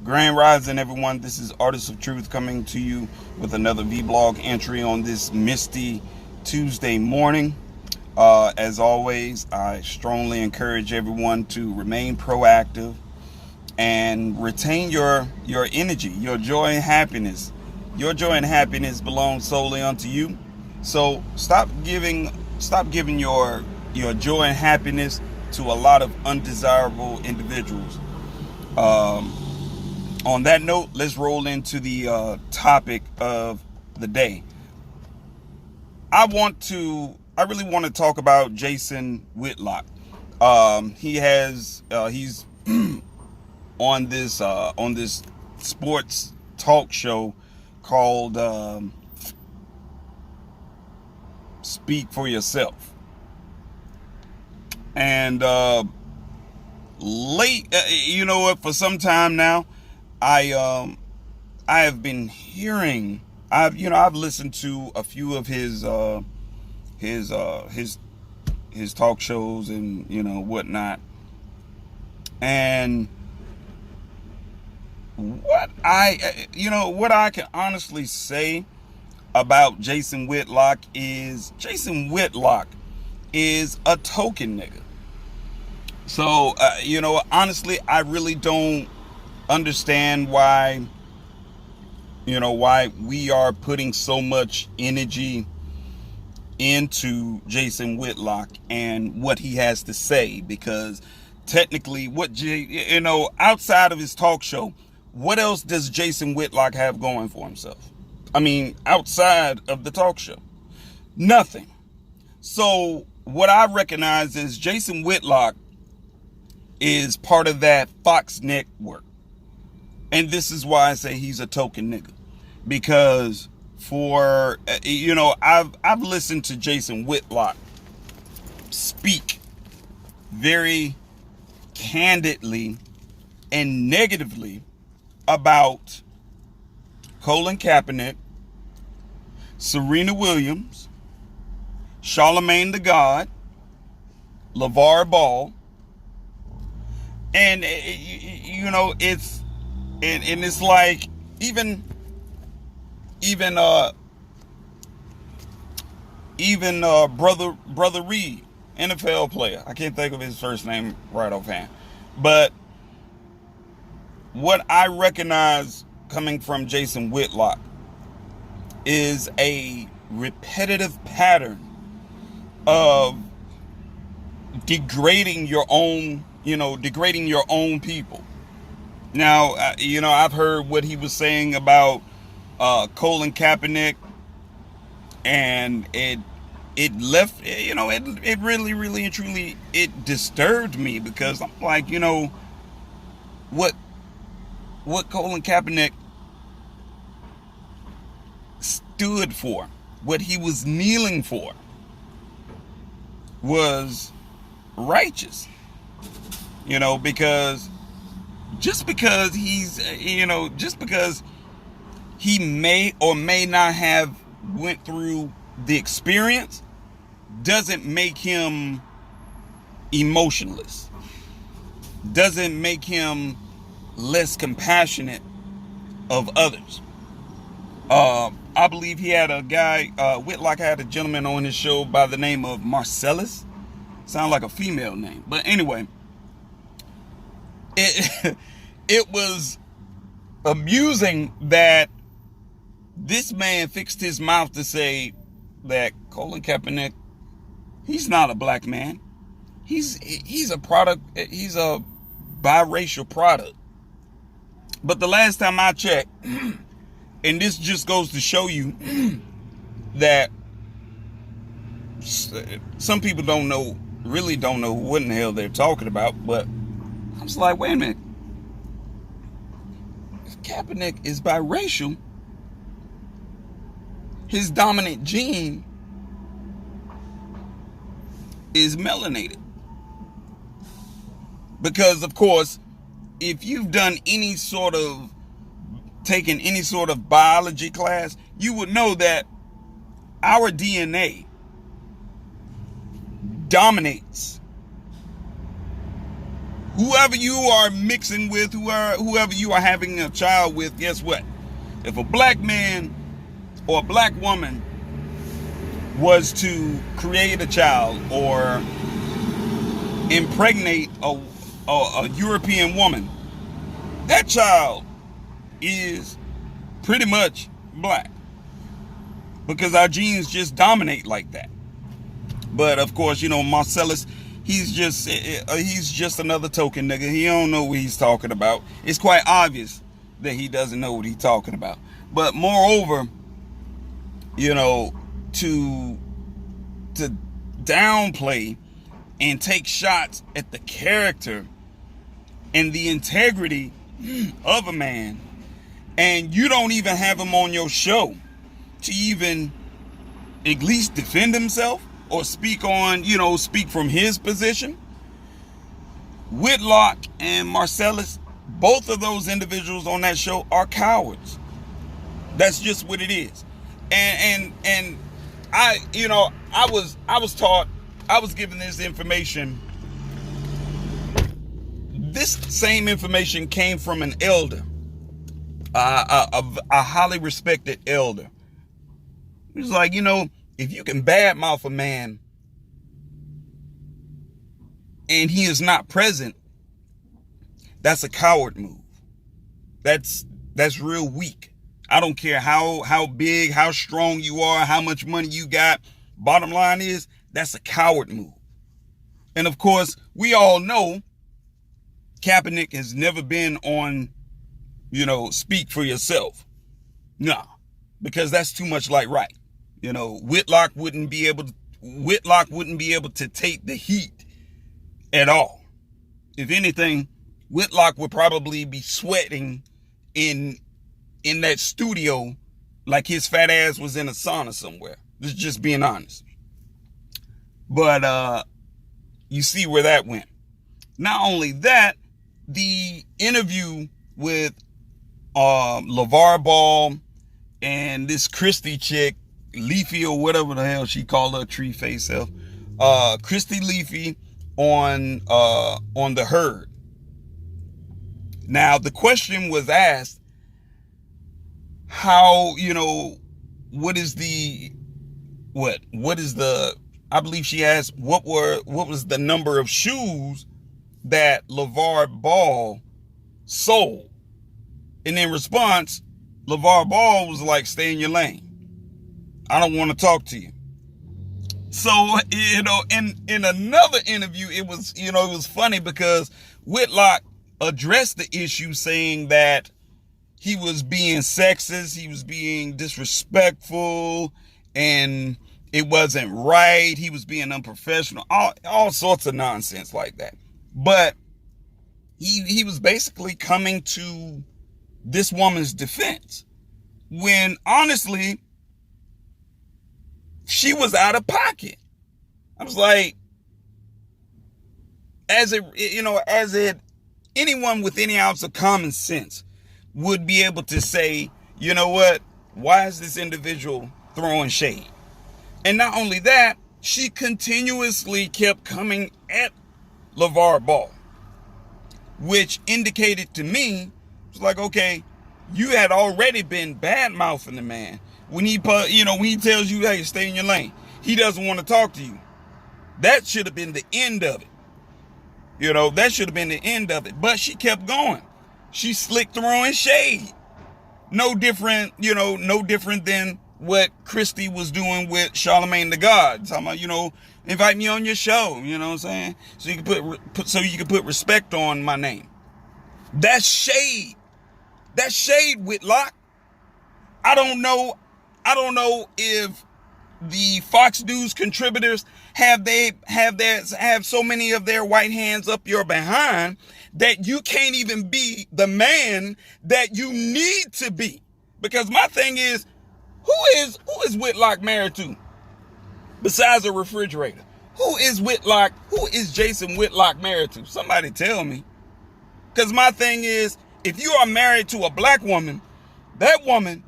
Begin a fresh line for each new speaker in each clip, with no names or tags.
Grand Rising, everyone. This is Artists of Truth coming to you with another vlog entry on this misty Tuesday morning. As always, I strongly encourage everyone to remain proactive and retain your energy, your joy and happiness. Your joy and happiness belong solely unto you. So stop giving your joy and happiness to a lot of undesirable individuals. On that note, let's roll into the topic of the day. I really want to talk about Jason Whitlock. He's on this sports talk show called Speak for Yourself. And you know what? For some time now, I have been hearing. I've listened to a few of his talk shows and whatnot. And what I can honestly say about Jason Whitlock is a token nigga. So honestly, I really don't understand why we are putting so much energy into Jason Whitlock and what he has to say, because technically outside of his talk show, what else does Jason Whitlock have going for himself? I mean, outside of the talk show, nothing. So what I recognize is Jason Whitlock is part of that Fox network. And this is why I say he's a token nigga, because I've listened to Jason Whitlock speak very candidly and negatively about Colin Kaepernick, Serena Williams, Charlemagne the God, LeVar Ball, and it's like even brother Reed, NFL player. I can't think of his first name right offhand, but what I recognize coming from Jason Whitlock is a repetitive pattern of degrading your own people. Now, I've heard what he was saying about Colin Kaepernick, and it left, it really, really and truly, it disturbed me, because I'm like, what Colin Kaepernick stood for, what he was kneeling for, was righteous, because just because he may or may not have went through the experience doesn't make him emotionless, doesn't make him less compassionate of others. I believe he had a guy, Whitlock had a gentleman on his show by the name of Marcellus. Sound like a female name, but anyway, it was amusing that this man fixed his mouth to say that Colin Kaepernick, he's not a black man. He's a product. He's a biracial product. But the last time I checked, and this just goes to show you that some people really don't know what in the hell they're talking about. But I was like, wait a minute. If Kaepernick is biracial, his dominant gene is melanated. Because, of course, if you've taken any sort of biology class, you would know that our DNA dominates Whoever you are mixing with, whoever you are having a child with, guess what? If a black man or a black woman was to create a child or impregnate a European woman, that child is pretty much black because our genes just dominate like that. But of course, Marcellus, he's just another token nigga. He don't know what he's talking about. It's quite obvious that he doesn't know what he's talking about. But moreover, to downplay and take shots at the character and the integrity of a man, and you don't even have him on your show to even at least defend himself or speak from his position. Whitlock and Marcellus, both of those individuals on that show are cowards. That's just what it is. And I was given this information. This same information came from an elder, a highly respected elder. He was like, if you can badmouth a man and he is not present, that's a coward move. That's real weak. I don't care how big, how strong you are, how much money you got. Bottom line is, that's a coward move. And of course, we all know Kaepernick has never been on, speak for yourself. Nah, because that's too much like right. Whitlock wouldn't be able to take the heat at all. If anything, Whitlock would probably be sweating in that studio like his fat ass was in a sauna somewhere. Just being honest. But you see where that went. Not only that, the interview with LeVar Ball and this Christy chick, Leafy or whatever the hell she called her tree face self, Christy Leafy on the Herd. Now the question was asked, how, what is the I believe she asked what was the number of shoes that LeVar Ball sold. And in response, LeVar Ball was like, stay in your lane. I don't want to talk to you. So, in another interview, it was funny because Whitlock addressed the issue saying that he was being sexist, he was being disrespectful, and it wasn't right. He was being unprofessional, all sorts of nonsense like that. But he was basically coming to this woman's defense when honestly she was out of pocket. I was like, anyone with any ounce of common sense would be able to say, you know what? Why is this individual throwing shade? And not only that, she continuously kept coming at LeVar Ball, which indicated to me, it's like, okay, you had already been bad-mouthing the man. When he tells you, hey, stay in your lane, he doesn't want to talk to you. That should have been the end of it. That should have been the end of it. But she kept going. She slick throwing shade. No different than what Christy was doing with Charlemagne the God. Talking about, invite me on your show, you know what I'm saying? So you can put respect on my name. That's shade. That's shade, Whitlock. I don't know if the Fox News contributors have so many of their white hands up your behind that you can't even be the man that you need to be. Because my thing is, who is Whitlock married to besides a refrigerator? Who is Jason Whitlock married to? Somebody tell me. Because my thing is, if you are married to a black woman, that woman,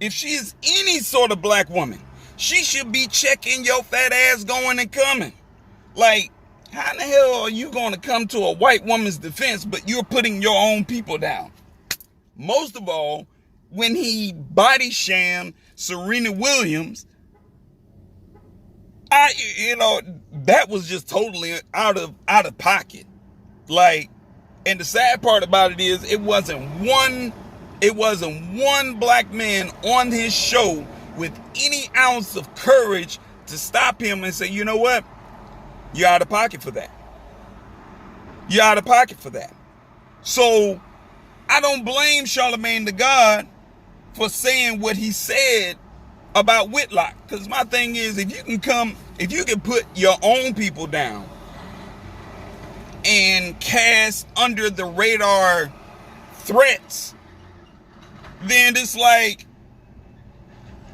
if she is any sort of black woman, she should be checking your fat ass going and coming. Like, How in the hell are you going to come to a white woman's defense, but you're putting your own people down? Most of all, when he body shamed Serena Williams, that was just totally out of pocket. Like, and the sad part about it is it wasn't one black man on his show with any ounce of courage to stop him and say, you know what? You're out of pocket for that. You're out of pocket for that. So I don't blame Charlemagne the God for saying what he said about Whitlock. Because my thing is, if you can put your own people down and cast under the radar threats, then it's like,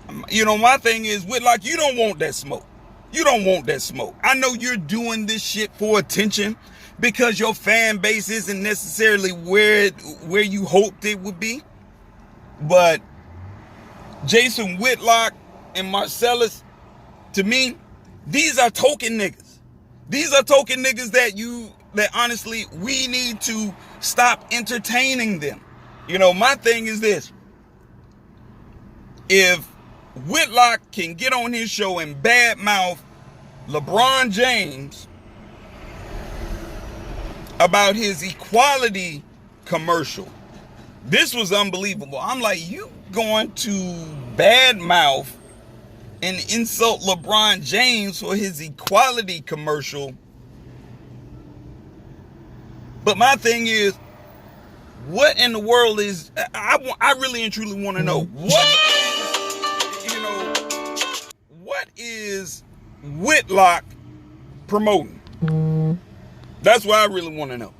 my thing is, Whitlock, you don't want that smoke. You don't want that smoke. I know you're doing this shit for attention because your fan base isn't necessarily where you hoped it would be. But Jason Whitlock and Marcellus, to me, these are token niggas. These are token niggas that honestly, we need to stop entertaining them. My thing is this. If Whitlock can get on his show and badmouth LeBron James about his equality commercial, this was unbelievable. I'm like, you going to badmouth and insult LeBron James for his equality commercial? But my thing is, what in the world is, I really and truly want to know, what is Whitlock promoting? That's what I really want to know.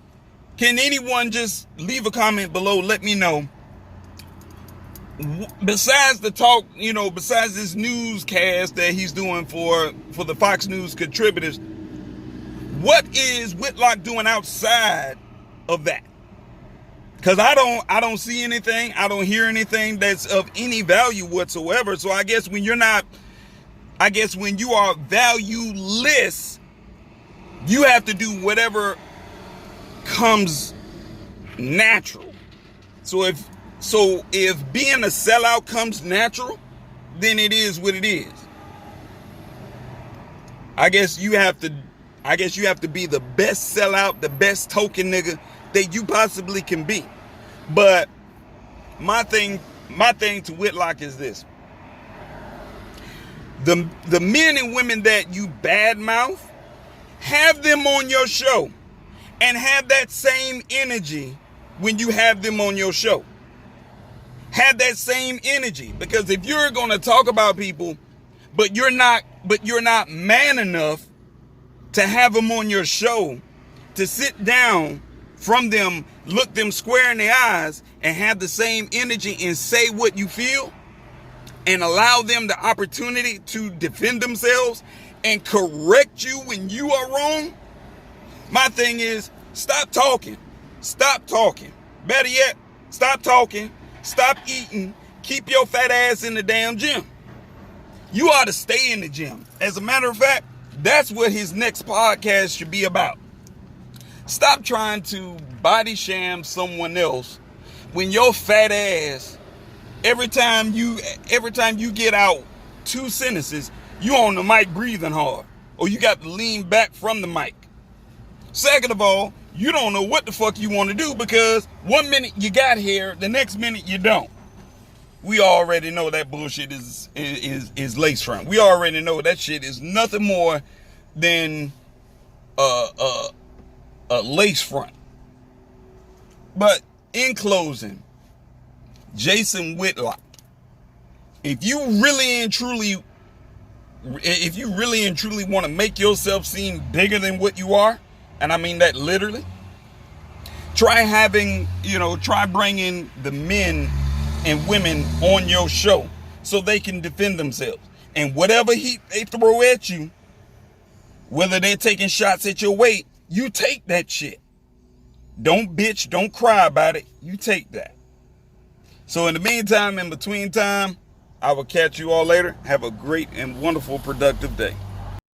Can anyone just leave a comment below? Let me know. Besides the talk, besides this newscast that he's doing for the Fox News contributors, what is Whitlock doing outside of that? Because I don't see anything. I don't hear anything that's of any value whatsoever. So I guess when you are valueless, you have to do whatever comes natural. So if being a sellout comes natural, then it is what it is. I guess you have to be the best sellout, the best token nigga that you possibly can be. But my thing to Whitlock is this. The men and women that you badmouth, have them on your show and have that same energy when you have them on your show. Have that same energy, because if you're going to talk about people, but you're not man enough to have them on your show, to sit down from them, look them square in the eyes and have the same energy and say what you feel and allow them the opportunity to defend themselves and correct you when you are wrong. My thing is, stop talking. Stop talking. Better yet, stop talking. Stop eating. Keep your fat ass in the damn gym. You ought to stay in the gym. As a matter of fact, that's what his next podcast should be about. Stop trying to body sham someone else when your fat ass, every time you get out 2 sentences, you on the mic breathing hard, or you got to lean back from the mic. Second of all, you don't know what the fuck you want to do, because 1 minute you got hair, the next minute you don't. We already know that bullshit is lace front. We already know that shit is nothing more than a lace front. But in closing, Jason Whitlock, if you really and truly want to make yourself seem bigger than what you are, and I mean that literally, try bringing the men and women on your show so they can defend themselves. And whatever heat they throw at you, whether they're taking shots at your weight, you take that shit. Don't bitch, don't cry about it. You take that. So in the meantime, in between time, I will catch you all later. Have a great and wonderful, productive day.